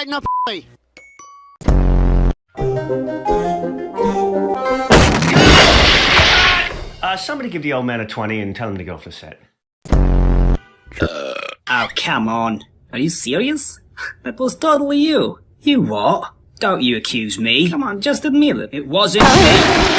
right in the pussy. Somebody give the old man a 20 and tell him to go off the set. Oh, come on. Are you serious? That was totally you. You what? Don't you accuse me. Come on, just admit it. It wasn't me.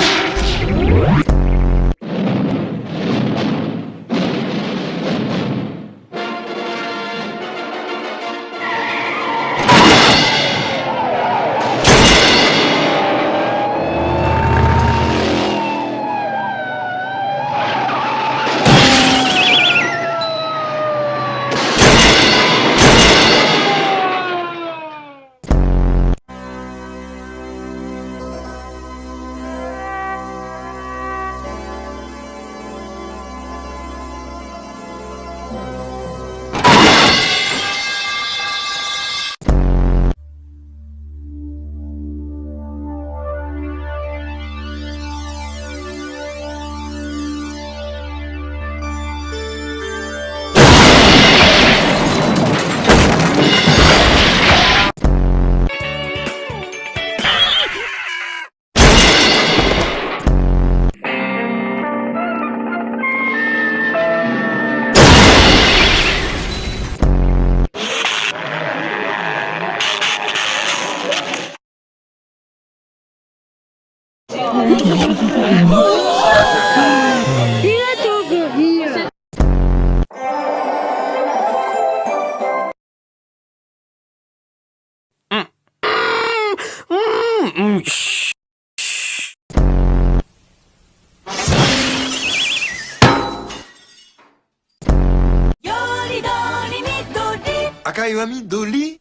Akayo ami Dolly